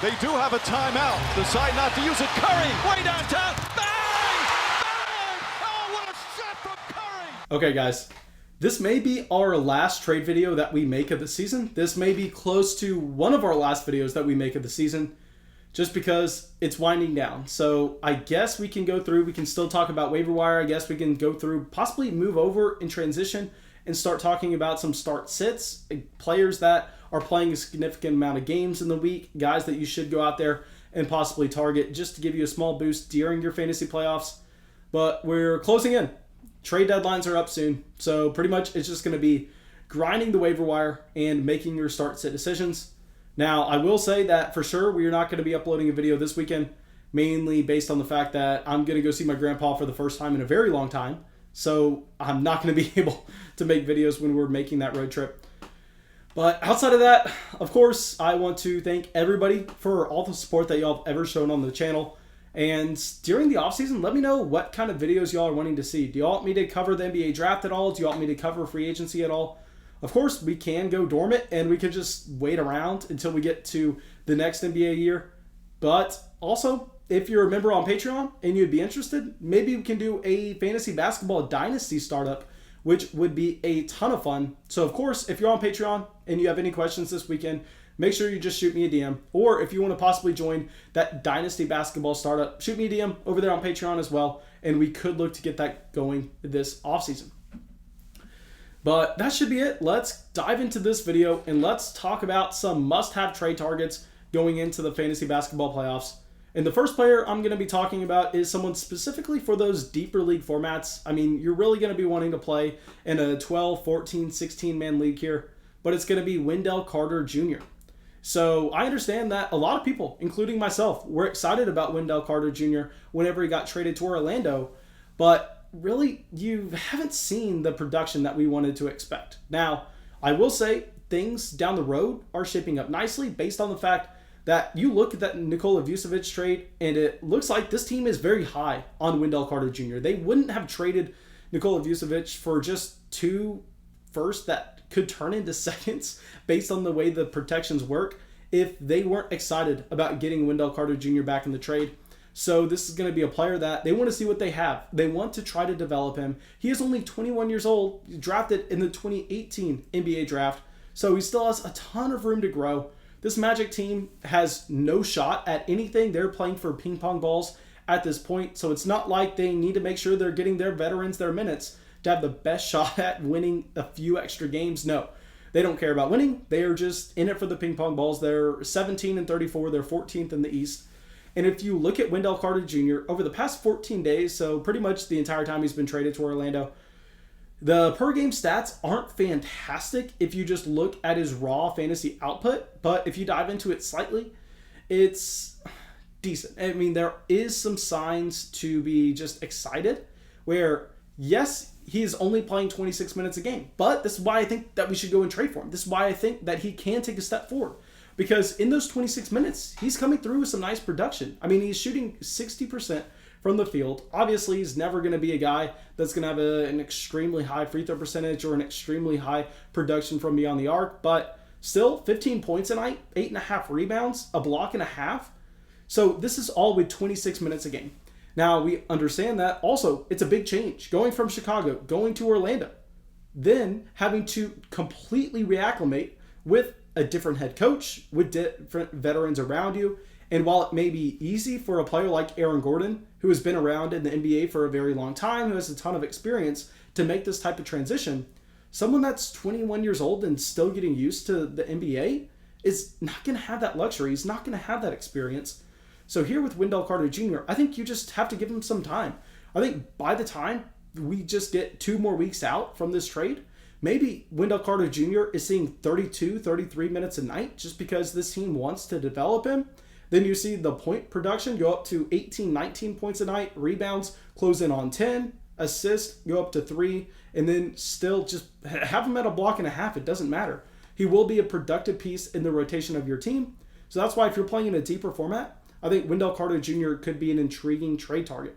They do have a timeout. Decide not to use it. Curry, way downtown. Bang! Bang! Oh, what a shot from Curry! Okay, guys. This may be our last trade video that we make of the season. This may be close to one of our last videos that we make of the season, just because it's winding down. So I guess we can go through, we can still talk about waiver wire. I guess we can go through, possibly move over in transition and start talking about some start sits, players that are playing a significant amount of games in the week, guys that you should go out there and possibly target just to give you a small boost during your fantasy playoffs. But we're closing in. Trade deadlines are up soon. So pretty much it's just going to be grinding the waiver wire and making your start sit decisions. Now, I will say that for sure we are not going to be uploading a video this weekend, mainly based on the fact that I'm going to go see my grandpa for the first time in a very long time. So I'm not going to be able to make videos when we're making that road trip. But outside of that, of course, I want to thank everybody for all the support that y'all have ever shown on the channel. And during the offseason, let me know what kind of videos y'all are wanting to see. Do y'all want me to cover the NBA draft at all? Do you want me to cover free agency at all? Of course, we can go dormant and we could just wait around until we get to the next NBA year. But also, if you're a member on Patreon and you'd be interested, maybe we can do a fantasy basketball dynasty startup, which would be a ton of fun. So, of course, if you're on Patreon and you have any questions this weekend, make sure you just shoot me a DM. Or if you want to possibly join that dynasty basketball startup, shoot me a DM over there on Patreon as well. And we could look to get that going this offseason. But that should be it. Let's dive into this video and let's talk about some must-have trade targets going into the fantasy basketball playoffs. And the first player I'm going to be talking about is someone specifically for those deeper league formats. I mean, you're really going to be wanting to play in a 12, 14, 16-man league here, but it's going to be Wendell Carter Jr. So I understand that a lot of people, including myself, were excited about Wendell Carter Jr. whenever he got traded to Orlando, but really, you haven't seen the production that we wanted to expect. Now, I will say things down the road are shaping up nicely based on the fact that you look at that Nikola Vucevic trade and it looks like this team is very high on Wendell Carter Jr. They wouldn't have traded Nikola Vucevic for just 2 firsts that could turn into seconds based on the way the protections work if they weren't excited about getting Wendell Carter Jr. back in the trade. So this is going to be a player that they want to see what they have. They want to try to develop him. He is only 21 years old, drafted in the 2018 NBA draft. So he still has a ton of room to grow. This Magic team has no shot at anything. They're playing for ping pong balls at this point. So it's not like they need to make sure they're getting their veterans their minutes to have the best shot at winning a few extra games. No, they don't care about winning. They are just in it for the ping pong balls. They're 17-34. They're 14th in the East. And if you look at Wendell Carter Jr. over the past 14 days, so pretty much the entire time he's been traded to Orlando, the per game stats aren't fantastic if you just look at his raw fantasy output. But if you dive into it slightly, it's decent. I mean, there is some signs to be just excited where, yes, he is only playing 26 minutes a game. But this is why I think that we should go and trade for him. This is why I think that he can take a step forward. Because in those 26 minutes, he's coming through with some nice production. I mean, he's shooting 60% from the field. Obviously, he's never going to be a guy that's going to have an extremely high free throw percentage or an extremely high production from beyond the arc. But still, 15 points a night, 8.5 rebounds, a block and a half. So this is all with 26 minutes a game. Now, we understand that. Also, it's a big change. Going from Chicago, going to Orlando, then having to completely reacclimate with a different head coach, with different veterans around you. And while it may be easy for a player like Aaron Gordon, who has been around in the NBA for a very long time, who has a ton of experience, to make this type of transition, someone that's 21 years old and still getting used to the NBA is not going to have that luxury. He's not going to have that experience. So here with Wendell Carter Jr., I think you just have to give him some time. I think by the time we just get 2 more weeks out from this trade, maybe Wendell Carter Jr. is seeing 32, 33 minutes a night just because this team wants to develop him. Then you see the point production go up to 18, 19 points a night, rebounds close in on 10, assists go up to 3, and then still just have him at a block and a half. It doesn't matter. He will be a productive piece in the rotation of your team. So that's why if you're playing in a deeper format, I think Wendell Carter Jr. could be an intriguing trade target.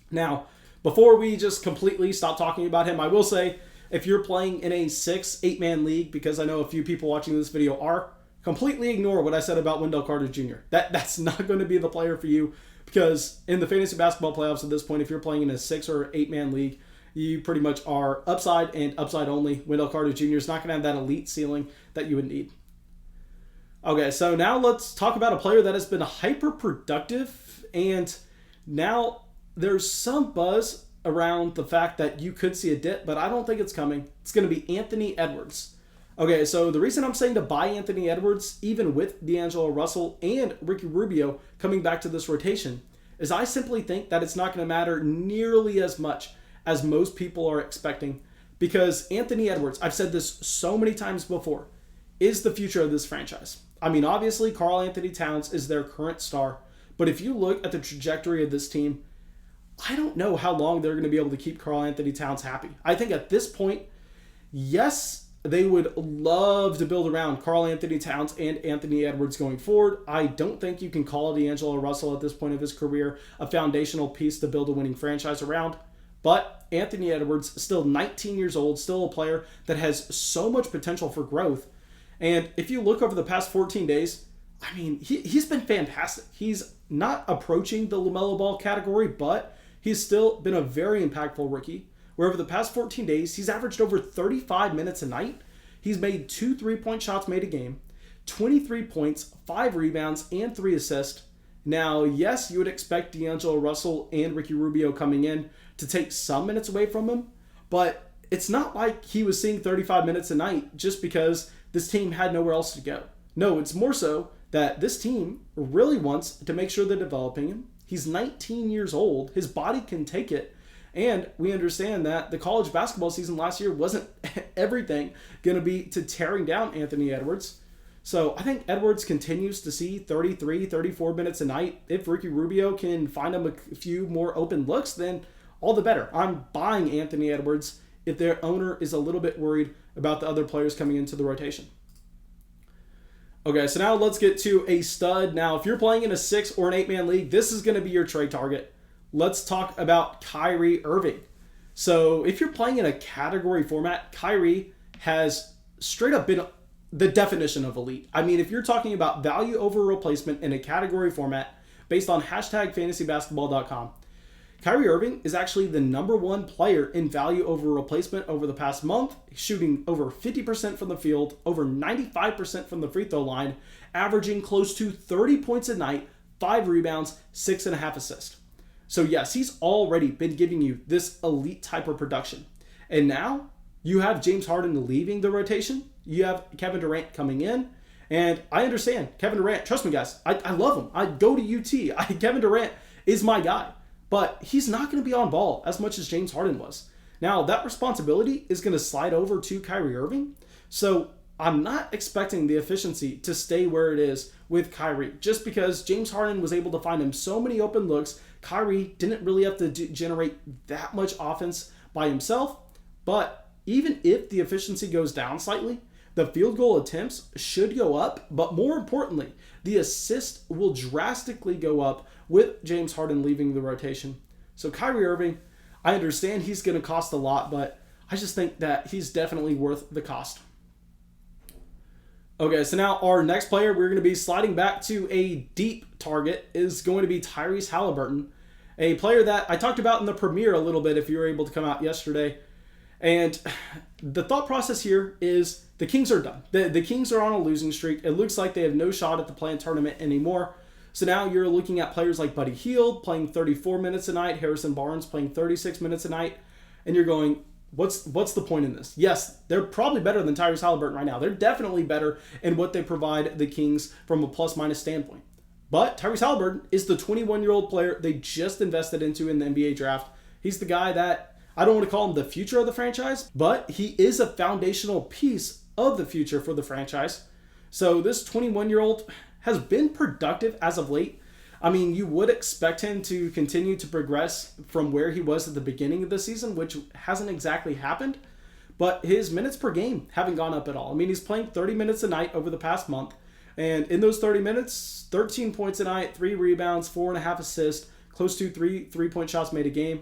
Now, before we just completely stop talking about him, I will say, if you're playing in a 6-8 man league, because I know a few people watching this video are, completely ignore what I said about Wendell Carter Jr. That's not going to be the player for you, because in the fantasy basketball playoffs at this point, if you're playing in a 6 or 8-man league, you pretty much are upside and upside only. Wendell Carter Jr. is not going to have that elite ceiling that you would need. Okay, so now let's talk about a player that has been hyper productive, and now there's some buzz around the fact that you could see a dip, but I don't think it's coming. It's going to be Anthony Edwards. Okay, so the reason I'm saying to buy Anthony Edwards, even with D'Angelo Russell and Ricky Rubio coming back to this rotation, is I simply think that it's not going to matter nearly as much as most people are expecting, because Anthony Edwards, I've said this so many times before, is the future of this franchise. I mean, obviously, Karl Anthony Towns is their current star, but if you look at the trajectory of this team, I don't know how long they're going to be able to keep Karl Anthony Towns happy. I think at this point, yes, they would love to build around Karl Anthony Towns and Anthony Edwards going forward. I don't think you can call D'Angelo Russell at this point of his career a foundational piece to build a winning franchise around. But Anthony Edwards, still 19 years old, still a player that has so much potential for growth. And if you look over the past 14 days, I mean, he's been fantastic. He's not approaching the LaMelo Ball category, but he's still been a very impactful rookie, where over the past 14 days, he's averaged over 35 minutes a night. He's made 2 3-point shots made a game, 23 points, 5 rebounds, and 3 assists. Now, yes, you would expect D'Angelo Russell and Ricky Rubio coming in to take some minutes away from him, but it's not like he was seeing 35 minutes a night just because this team had nowhere else to go. No, it's more so that this team really wants to make sure they're developing him. He's 19 years old. His body can take it. And we understand that the college basketball season last year wasn't everything going to be to tearing down Anthony Edwards. So I think Edwards continues to see 33, 34 minutes a night. If Ricky Rubio can find him a few more open looks, then all the better. I'm buying Anthony Edwards if their owner is a little bit worried about the other players coming into the rotation. Okay, so now let's get to a stud. Now, if you're playing in a 6 or an 8-man league, this is going to be your trade target. Let's talk about Kyrie Irving. So if you're playing in a category format, Kyrie has straight up been the definition of elite. I mean, if you're talking about value over replacement in a category format based on #fantasybasketball.com, Kyrie Irving is actually the #1 player in value over replacement over the past month, shooting over 50% from the field, over 95% from the free throw line, averaging close to 30 points a night, 5 rebounds, 6.5 assists. So yes, he's already been giving you this elite type of production. And now you have James Harden leaving the rotation. You have Kevin Durant coming in. And I understand Kevin Durant. Trust me, guys. I love him. I go to UT. Kevin Durant is my guy. But he's not going to be on ball as much as James Harden was. Now, that responsibility is going to slide over to Kyrie Irving. So I'm not expecting the efficiency to stay where it is with Kyrie. Just because James Harden was able to find him so many open looks, Kyrie didn't really have to generate that much offense by himself. But even if the efficiency goes down slightly, the field goal attempts should go up. But more importantly, the assist will drastically go up with James Harden leaving the rotation. So Kyrie Irving, I understand he's going to cost a lot, but I just think that he's definitely worth the cost. Okay, so now our next player, we're going to be sliding back to a deep target, is going to be Tyrese Haliburton, a player that I talked about in the premiere a little bit if you were able to come out yesterday. And the thought process here is the Kings are done. The Kings are on a losing streak. It looks like they have no shot at the play-in tournament anymore. So now you're looking at players like Buddy Hield playing 34 minutes a night, Harrison Barnes playing 36 minutes a night, and you're going, what's the point in this? Yes, they're probably better than Tyrese Haliburton right now. They're definitely better in what they provide the Kings from a plus-minus standpoint. But Tyrese Haliburton is the 21-year-old player they just invested into in the NBA draft. He's the guy that, I don't want to call him the future of the franchise, but he is a foundational piece of the future for the franchise. So this 21-year-old has been productive as of late. I mean, you would expect him to continue to progress from where he was at the beginning of the season, which hasn't exactly happened, but his minutes per game haven't gone up at all. I mean, he's playing 30 minutes a night over the past month, and in those 30 minutes, 13 points a night, 3 rebounds, 4.5 assists, close to 2 3-point shots made a game.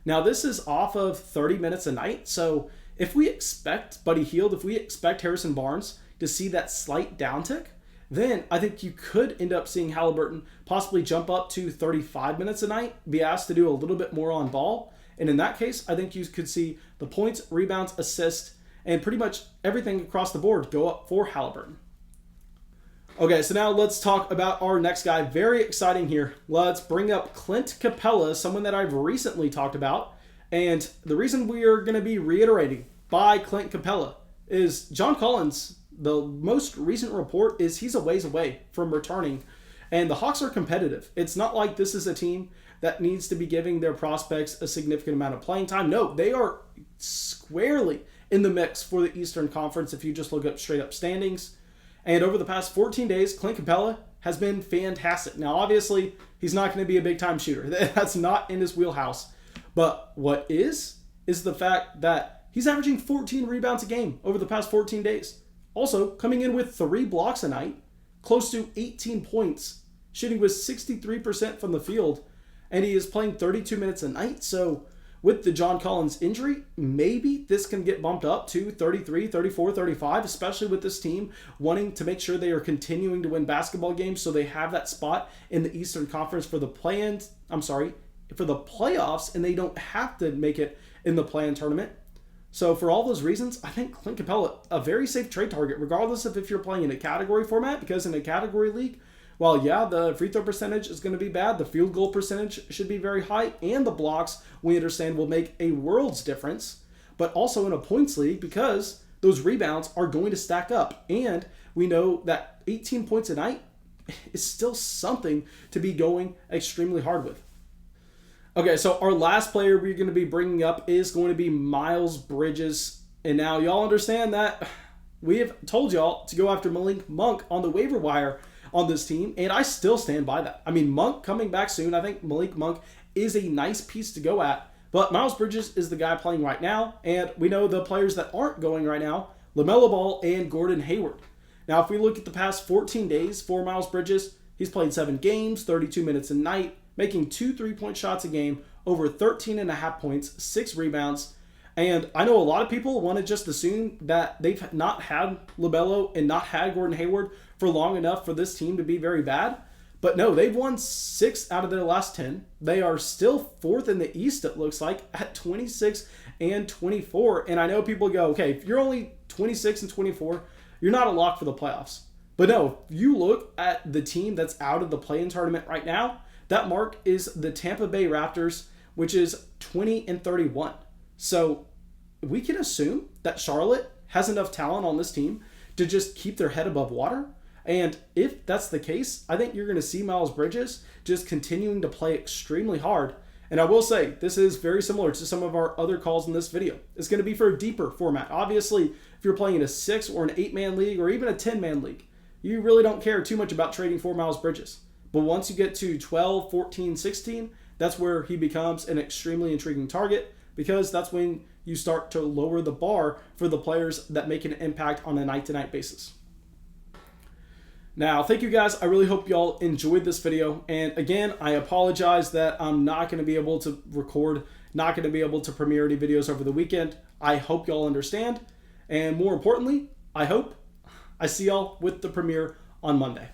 Now, this is off of 30 minutes a night, so if we expect Buddy Hield, if we expect Harrison Barnes, to see that slight downtick, then I think you could end up seeing Haliburton possibly jump up to 35 minutes a night, be asked to do a little bit more on ball. And in that case, I think you could see the points, rebounds, assists, and pretty much everything across the board go up for Haliburton. Okay, so now let's talk about our next guy. Very exciting here. Let's bring up Clint Capela, someone that I've recently talked about. And the reason we are going to be reiterating by Clint Capela is John Collins, the most recent report is he's a ways away from returning. And the Hawks are competitive. It's not like this is a team that needs to be giving their prospects a significant amount of playing time. No, they are squarely in the mix for the Eastern Conference if you just look up straight up standings. And over the past 14 days, Clint Capela has been fantastic. Now, obviously, he's not going to be a big-time shooter. That's not in his wheelhouse. But what is the fact that he's averaging 14 rebounds a game over the past 14 days. Also, coming in with 3 blocks a night, close to 18 points, shooting with 63% from the field, and he is playing 32 minutes a night. So with the John Collins injury, maybe this can get bumped up to 33, 34, 35, especially with this team wanting to make sure they are continuing to win basketball games so they have that spot in the Eastern Conference for the playoffs, and they don't have to make it in the play-in tournament. So for all those reasons, I think Clint Capela, a very safe trade target, regardless of if you're playing in a category format, because in a category league, while yeah, the free throw percentage is going to be bad, the field goal percentage should be very high, and the blocks, we understand, will make a world's difference, but also in a points league because those rebounds are going to stack up. And we know that 18 points a night is still something to be going extremely hard with. Okay, so our last player we're going to be bringing up is going to be Miles Bridges. And now y'all understand that we have told y'all to go after Malik Monk on the waiver wire on this team, and I still stand by that. I mean, Monk coming back soon. I think Malik Monk is a nice piece to go at, but Miles Bridges is the guy playing right now, and we know the players that aren't going right now, LaMelo Ball and Gordon Hayward. Now, if we look at the past 14 days for Miles Bridges, he's played 7 games, 32 minutes a night, making 2 3-point shots a game, over 13.5 points, 6 rebounds. And I know a lot of people want to just assume that they've not had LaMelo and not had Gordon Hayward for long enough for this team to be very bad. But no, they've won 6 out of their last 10. They are still 4th in the East, it looks like, at 26 and 24. And I know people go, okay, if you're only 26 and 24, you're not a lock for the playoffs. But no, if you look at the team that's out of the play-in tournament right now, that mark is the Tampa Bay Raptors, which is 20 and 31. So we can assume that Charlotte has enough talent on this team to just keep their head above water. And if that's the case, I think you're going to see Miles Bridges just continuing to play extremely hard. And I will say, this is very similar to some of our other calls in this video. It's going to be for a deeper format. Obviously, if you're playing in a 6 or an 8-man league or even a 10-man league, you really don't care too much about trading for Miles Bridges. But once you get to 12, 14, 16, that's where he becomes an extremely intriguing target, because that's when you start to lower the bar for the players that make an impact on a night-to-night basis. Now, thank you guys. I really hope y'all enjoyed this video. And again, I apologize that I'm not going to be able to record, not going to be able to premiere any videos over the weekend. I hope y'all understand. And more importantly, I hope I see y'all with the premiere on Monday.